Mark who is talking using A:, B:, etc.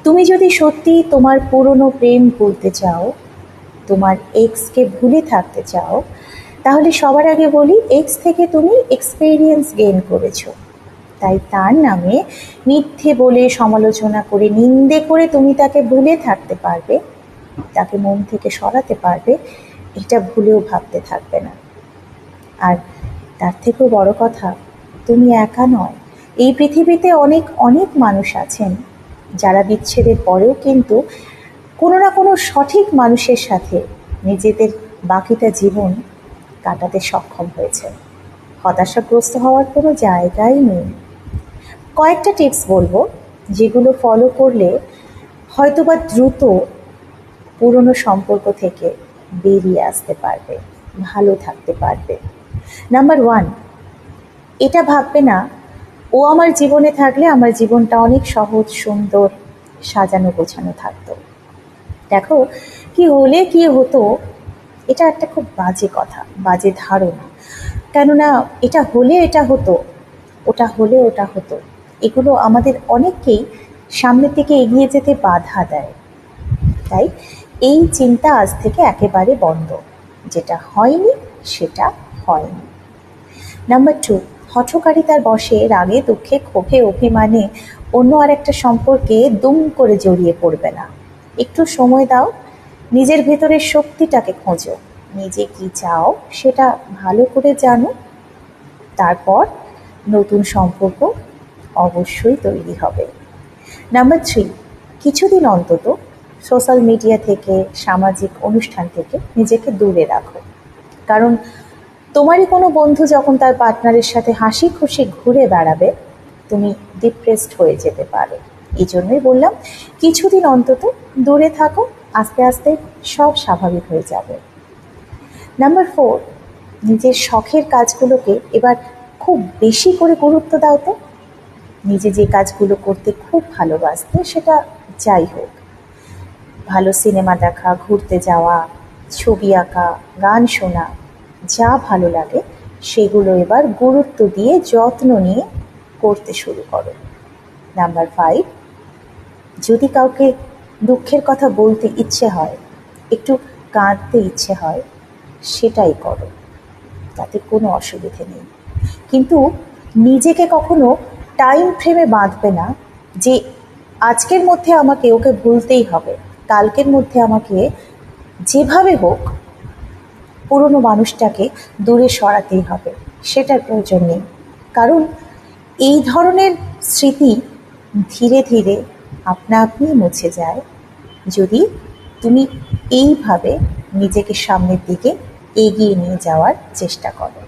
A: তুমি যদি সত্যি তোমার পুরনো প্রেম ভুলতে চাও, তোমার এক্সকে ভুলে থাকতে চাও, তাহলে সবার আগে বলি, এক্স থেকে তুমি এক্সপেরিয়েন্স গেইন করেছো। তাই তার নামে মিথ্যে বলে, সমালোচনা করে, নিন্দে করে তুমি তাকে ভুলে থাকতে পারবে, তাকে মন থেকে সরাতে পারবে, এটা ভুলেও ভাবতে থাকবে না। আর তার থেকেও বড় কথা, তুমি একা নয়। এই পৃথিবীতে অনেক অনেক মানুষ আছেন যারা বিচ্ছেদের পরেও কিন্তু কোনো না কোনো সঠিক মানুষের সাথে নিজেদের বাকিটা জীবন কাটাতে সক্ষম হয়েছে। হতাশাগ্রস্ত হওয়ার কোনো জায়গাই নেই। কয়েকটা টিপস বলবো, যেগুলো ফলো করলে হয়তোবা দ্রুত পুরনো সম্পর্ক থেকে বেরিয়ে আসতে পারবে, ভালো থাকতে পারবে। নাম্বার 1, এটা ভাববে না ও আমার জীবনে থাকলে আমার জীবনটা অনেক সহজ, সুন্দর, সাজানো গোছানো থাকতো। দেখো, কি হলে কি হতো, এটা একটা খুব বাজে কথা, বাজে ধারণা। কেননা এটা হলে এটা হতো, ওটা হলে ওটা হতো, এগুলো আমাদের অনেককেই সামনের দিকে এগিয়ে যেতে বাধা দেয়। তাই এই চিন্তা আজ থেকে একেবারে বন্ধ। যেটা হয়নি সেটা হয়নি। নাম্বার 2, হঠকারিতার বশে, রাগে, দুঃখে, ক্ষোভে, অভিমানে অন্য আর একটা সম্পর্কে দুম করে জড়িয়ে পড়বে না। একটু সময় দাও, নিজের ভেতরের শক্তিটাকে খোঁজো, নিজে কি চাও সেটা ভালো করে জানো, তারপর নতুন সম্পর্ক অবশ্যই তৈরি হবে। নাম্বার 3, কিছুদিন অন্তত সোশ্যাল মিডিয়া থেকে, সামাজিক অনুষ্ঠান থেকে নিজেকে দূরে রাখো। কারণ তোমারই কোনো বন্ধু যখন তার পার্টনারের সাথে হাসি খুশি ঘুরে বেড়াবে, তুমি ডিপ্রেসড হয়ে যেতে পারো। এই জন্যই বললাম, কিছুদিন অন্তত দূরে থাকো, আস্তে আস্তে সব স্বাভাবিক হয়ে যাবে। নাম্বার 4, নিজের শখের কাজগুলোকে এবার খুব বেশি করে গুরুত্ব দাও তো। নিজে যে কাজগুলো করতে খুব ভালোবাসতে, সেটা যাই হোক, ভালো সিনেমা দেখা, ঘুরতে যাওয়া, ছবি আঁকা, গান শোনা, যা ভালো লাগে সেগুলো এবার গুরুত্ব দিয়ে, যত্ন নিয়ে করতে শুরু করো। নাম্বার 5, যদি কাউকে দুঃখের কথা বলতে ইচ্ছে হয়, একটু কাঁদতে ইচ্ছে হয়, সেটাই করো, তাতে কোনো অসুবিধে নেই। কিন্তু নিজেকে কখনো টাইম ফ্রেমে বাঁধবে না যে আজকের মধ্যে আমাকে ওকে ভুলতেই হবে, কালকের মধ্যে আমাকে যেভাবে হোক পুরনো মানুষটাকে দূরে সরাতেই হবে, সেটার প্রয়োজন নেই। কারণ এই ধরনের স্মৃতি ধীরে ধীরে আপনা আপনি মুছে যায়, যদি তুমি এইভাবে নিজেকে সামনের দিকে এগিয়ে নিয়ে যাওয়ার চেষ্টা করো।